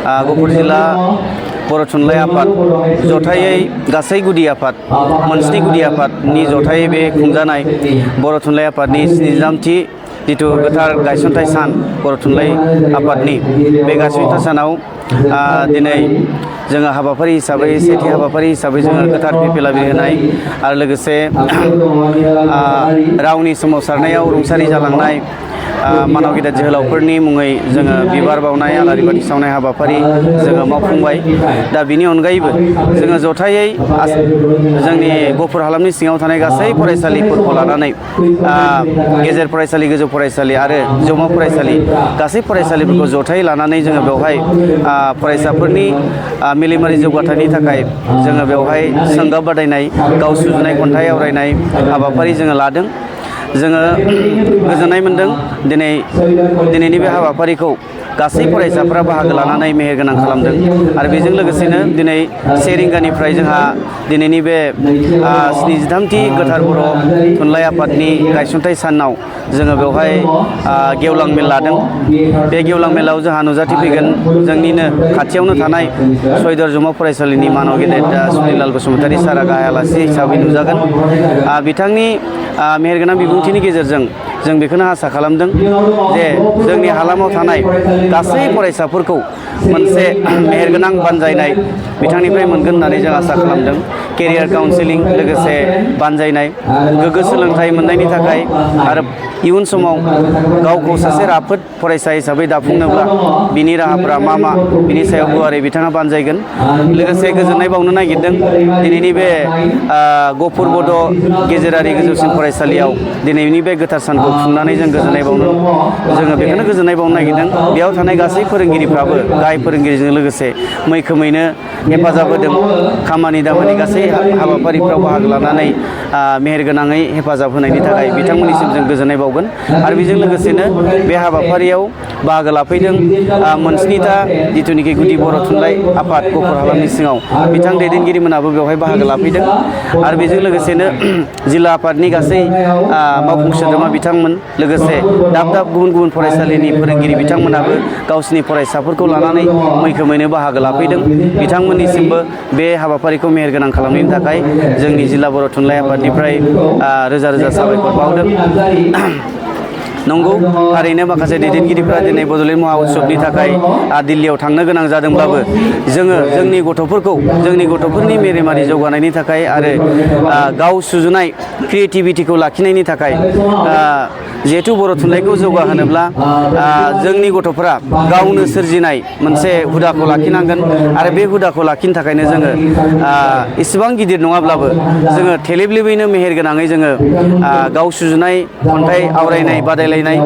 गहपुर जिल्ला बर' थुनलाइ आफाद जथायै गासै गुदि आफाद मोनस्नि गुदि आफादनि जथायै बे खुंजानाय बर' थुनलाइ आफादनि 73थि जिथु गोथार गायसनथाइ सान बर' थुनलाइ आफादनि बे गायसनथाइ सानाव दिनै जोङो हाबाफारि हिसाबै सेथि हाबाफारि हिसाबै जोङो गोथार फिरफिला बिलिर होनाय आरो लोगोसे रावनि सोमावसारनायाव रुंसारि जालांनाय मानाव गेदेर जोहोलावफोरनि मुङै जोङो बिबार बावनाय आलारि बाथि सावनाय हाबाफारि जोङो मावफुंबाय। दा बिनि अनगायैबो जोङो जथायै जोंनि गहपुर हालामनि सिङाव थानाय गासै फरायसालिफोरखौ लानानै गेजेर फरायसालि गोजौ फरायसालि आरो जौमा फरायसालि गासै फरायसालिफोरखौ जथायै लानानै जोङो बेवहाय फरायसाफोरनि मेलेमारि जौगाथायनि थाखाय जोङो बेवहाय सोंगाब बादायनाय गाव सुजुनाय खन्थाइ आवरायनाय हाबाफारि जोङो लादों। जोङो गोजोननाय मोन्दों दिनैनि बे हाबाफारिखौ गासै फरायसाफोरा बाहागो लानानै मेहेरगोनां खालामदों आरो बेजों लोगोसेनो दिनै 1 रिंगानिफ्राय जोंहा दिनैनि बे 73थि गोथार बर' थुनलाइ आफादनि गायसनथाइ सानाव जोङो बेवहाय गेवलां मेल लादों। बे गेवलां मेलाव जोंहा नुजाथिफैगोन जोंनिनो खाथियावनो थानाय सयदर जौमा फरायसालिनि मानाव गेदेर सुनिलाल बसुमतारी सारा गाहाय आलासि हिसाबै नुजागोन। बिथांनि मेहेरगोनां बिबुंथिनि गेजेरजों जों बेखौनो आसा खालामदों जे जोंनि हालामाव थानाय गासै फरायसाफोरखौ मोनसे मेहेरगोनां बानजायनाय बिथांनिफ्राय मोनगोन होननानै जों आसा खालामदों। केरियार काउन्सेलिं लोगोसे बानजायनाय गोग्गो सोलोंथाइ मोननायनि थाखाय आरो इयुन समाव गावखौ सासे राफोद फरायसा हिसाबै दाफुंनोब्ला बिनि राहाफोरा मा बिनि सायाव गुवारै बिथाङा बानजायगोन। लोगोसे गोजोननाय बावनो नागिरदों दिनैनि बे गहपुर बड' गेजेरारि गोजौसिन फरायसालियाव दिनैनि बे गोथार सानखौ खुंनानै जों जोङो बेखौनो गोजोननाय बावनो नागिरदों। बेयाव थानाय गासै फोरोंगिरिफ्राबो गाहाय फोरोंगिरिजों लोगोसे मैखोमैनो हेफाजाब होदों। खामानि दामानि गासै हाबाफारिफ्राव बाहागो लानानै मेहेरगोनाङै हेफाजाब होनायनि थाखाय बिथांमोननिसिम जों गोजोननाय बावगोन। आरो बेजों लोगोसेनो बे हाबाफारियाव बाहागो लाफैदों मोनस्निथा जिथुनिखि गुदि बर' थुनलाइ आफाद गहपुर हालामनि सिङाव बिथां दैदेनगिरिमोनाबो बेवहाय बाहागो लाफैदों। आरो बेजों लोगोसेनो जिल्ला आफादनि गासै मावफुं सोद्रोमा बिथांमोन लोगोसे दाब दाब गुबुन फरायसालिनि फोरोंगिरि बिथांमोनाबो गावसिनि फरायसाफोरखौ लानानै मैखोमैनो बाहागो लाफैदों। बिथांमोननिसिमबो बे हाबाफारिखौ मेहेरगोनां खालामनायनि थाखाय जोंनि जिल्ला बर' थुनलाइ आफादनिफ्राय रोजा रोजा साबायखर बावदों। नंगौ थारैनो माखासे दैदेनगिरिफ्रा दिनै बड'लेण्ड महा उत्सबनि थाखाय दिल्लीयाव थांनो गोनां जादोंब्लाबो जोङो जोंनि गथ'फोरनि मेलेमारि जौगानायनि थाखाय आरो गाव सुजुनाय क्रिएटिभिटिखौ लाखिनायनि थाखाय जिहेथु बर' थुनलाइखौ जौगाहोनोब्ला जोंनि गथ'फोरा गावनो सोरजिनाय मोनसे हुदाखौ लाखिनांगोन आरो बे हुदाखौ लाखिनो थाखायनो जोङो इसेबां गिदिर नङाब्लाबो जोङो थेलेबलेबैनो मेहेरगोनाङै जोङो गाव सुजुनाय खन्थाइ आवरायनाय बादायलायनाय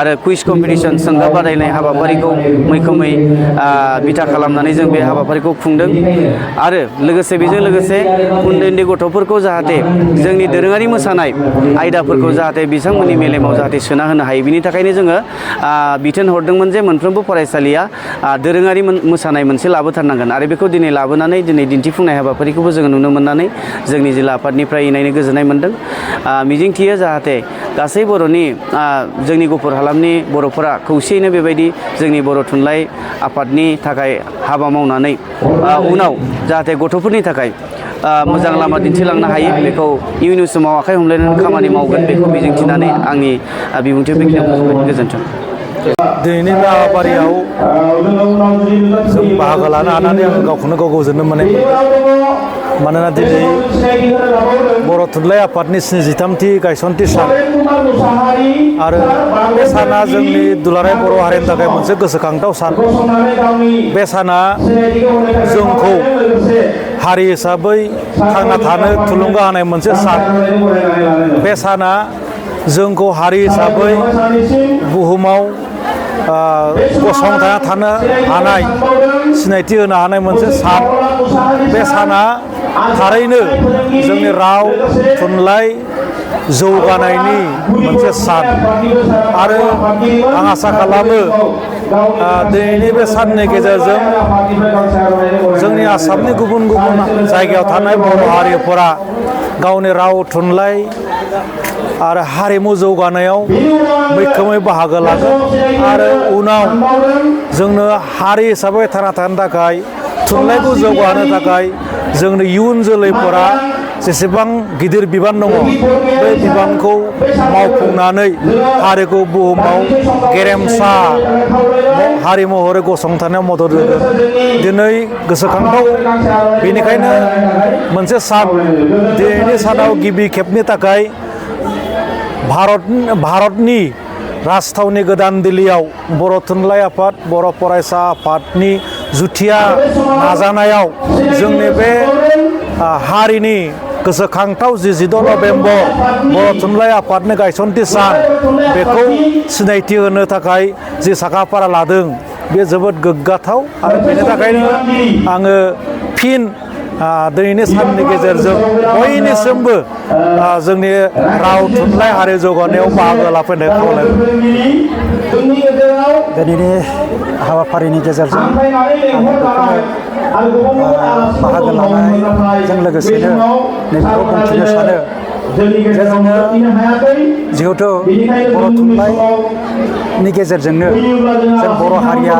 आरो कुइज कम्पिटिसन सोंगाब बादायनाय हाबाफारिखौ मैखोमै बिथा खालामनानै जों बे हाबाफारिखौ खुंदों। आरो लोगोसे बेजों लोगोसे उन्दै उन्दै गथ'फोरखौ जाहाथे जोंनि दोरोङारि मोसानाय आयदाफोरखौ जाहाथे बिथांमोननि मेलेमाव जाहाथे सोना होनो हायो बिनि थाखायनो जोङो बिथोन हरदोंमोन जे मोनफ्रोमबो फरायसालिया दोरोङारि मोसानाय मोनसे लाबोथारनांगोन आरो बेखौ दिनै लाबोनानै दिनै दिन्थिफुंनाय हाबाफारिखौबो जोङो नुनो मोननानै जोंनि जिल्ला आफादनिफ्राय इनायनो गोजोननाय मोन्दों। मिजिंथियो जाहाथे गासै बर'नि जोंनि गहपुर हालामनि बर'फोरा खौसेयैनो बेबायदि जोंनि बर' थुनलाइ आफादनि थाखाय हाबा मावनानै उनाव जाहाथे गथ'फोरनि थाखाय मोजां लामा दिन्थिलांनो हायो बेखौ इयुन समाव आखाइ हमलायनानै खामानि मावगोन बेखौ मिजिंथिनानै आंनि बिबुंथिखौ बेखिनियाव फोजोबबाय। गोजोन्थों। दिनैनि बे हाबाफारियाव जों बाहागो लानो हानानै आङो गावखौनो गाव गोजोननो मोनो। मानोना दिनै बर' थुनलाइ आफादनि 73थि गायसनथि सान आरो बे साना जोंनि दुलाराय बर' हारिनि थाखाय मोनसे गोसोखांथाव सान। बे साना जोंखौ हारि हिसाबै थांना थानो थुलुंगा होनाय मोनसे सान। बे साना जोंखौ हारि हिसाबै बुहुमाव गसंथाना थानो हानाय सिनायथि होनो हानाय मोनसे सान। बे साना थारैनो जोंनि राव थुनलाइ जौगानायनि मोनसे सान आरो आं आसा खालामो दिनैनि बे साननि गेजेरजों जोंनि आसामनि गुबुन गुबुन जायगायाव थानाय बर' हारिफोरा गावनि राव थुनलाइ आरो हारिमु जौगानायाव मैखोमै बाहागो लागोन आरो उनाव जोंनो हारि हिसाबै थांना थानो थाखाय थुनलाइखौ जौगाहोनो थाखाय जोंनि इयुन जोलैफोरा जेसेबां गिदिर बिबान दङ बे बिबानखौ मावफुंनानै हारिखौ बुहुमाव गेरेमसा हारि महरै गसंथानायाव मदद होगोन दिनै गोसोखांथाव बेनिखायनो मोनसे सान दिनैनि सानाव गिबि खेबनि थाखाय भारतनि राजथावनि गोदान दिल्लीयाव बर' थुनलाइ आफाद बर' फरायसा आफादनि जुथिया नाजानायाव जोंनि बे हारिनि गोसोखांथाव 16 नभेम्बर बर' थुनलाइ आफादनि गायसनथि सान बेखौ सिनायथि होनो थाखाय जि साखाफारा लादों बे जोबोद गोग्गाथाव आरो बेनि थाखायनो आङो फिन दिनैनि साननि गेजेरजों बयनिसिमबो जोंनि राव थुनलाइ हारि जौगानायाव बाहागो लाफैनो खावलायबाय। दिनैनि हाबाफारिनि गेजेरजों बाहागो लानायजों लोगोसेनो नैबेखौ बुंथिनो सानो जे जोङो जिहेथु बर' थुनलाइनि गेजेरजोंनो जों बर' हारिया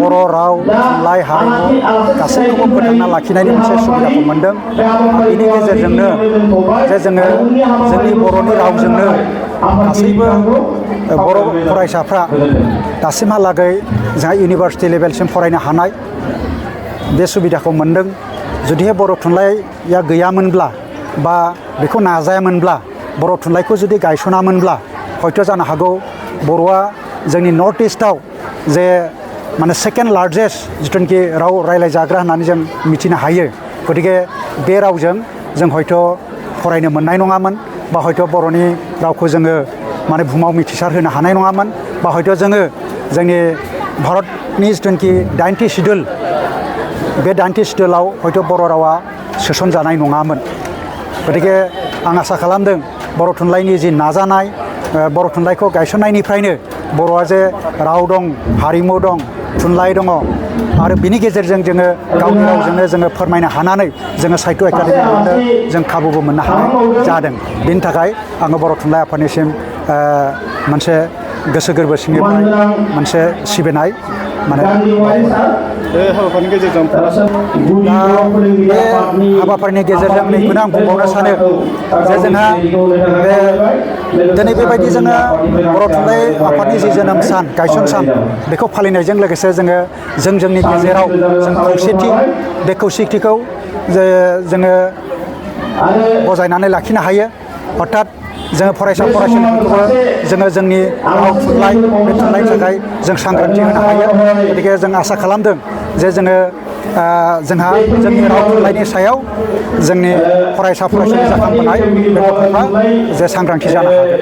बर' राव थुनलाइ हारिमु गासैखौबो फोथांना लाखिनायनि मोनसे सुबिदाखौ मोन्दों। बेनि गेजेरजोंनो जे जोङो जोंनि बर'नि रावजोंनो गासैबो बर' फरायसाफ्रा दासिमहालागै जोंहा इउनिभार्सिटि लेभेलसिम फरायनो हानाय बे सुबिदाखौ मोन्दों। जुदिहाय बर' थुनलाइया गैयामोनब्ला बा बेखौ नाजायामोनब्ला बर' थुनलाइखौ जुदि गायसनामोनब्ला हयथ' जानो हागौ बर'आ जोंनि नर्थ इस्टआव जे माने सेकेन्ड लार्जेस्ट जिथुनाखि राव रायज्लायजाग्रा होननानै जों मिथिनो हायो। गतिके बे रावजों जों हयथ' फरायनो मोननाय नङामोन बा हयथ' बर'नि रावखौ जोङो माने बुहुमाव मिथिसार होनो हानाय नङामोन बा हयथ' जोङो जोंनि भारतनि जिथुनाखि 90 सिडुल बे 90 सिडुलाव हयथ' बर' रावा सोसनजानाय नङामोन। गतिके आं आसा खालामदों बर' थुनलाइनि जि नाजानाय बर' थुनलाइखौ गायसननायनिफ्रायनो बर'आ जे राव दं हारिमु दं थुनलाइ दङ आरो बिनि गेजेरजों जोङो गावनि रावजोंनो जोङो फोरमायनो हानानै जोङो साहित्य एकाडेमि मोननो जों खाबुबो मोननो हानाय जादों। बेनि थाखाय आङो बर' थुनलाइ आफादनिसिम मोनसे गोसो गोरबो सिंनिफ्राय मोनसे सिबिनाय माने बे हाबाफारिनि गेजेरजों बे हाबाफारिनि गेजेरजों नैखौनो आं बुंबावनो सानो जे जोंहा दिनै बेबायदि जोङो बर' थुनलाइ आफादनि जि जोनोम सान गायसन सान बेखौ फालिनायजों लोगोसे जोङो जोंनि गेजेराव जों खौसेथि बे खौसेथिखौ जोङो बजायनानै लाखिनो हायो। अर्थात जोङो फरायसा फरायसुलिफोरखौबो जोङो जोंनि राव थुनलाइ बे थुनलाइनि थाखाय जों सांग्रांथि होनो हायो। गतिके जों आसा खालामदों जे जोङो जोंहा जोंनि राव थुनलाइनि सायाव जोंनि फरायसा फरायसुलि जाखांबोनाय बे गथ'फ्रा जे सांग्रांथि जानो हागोन।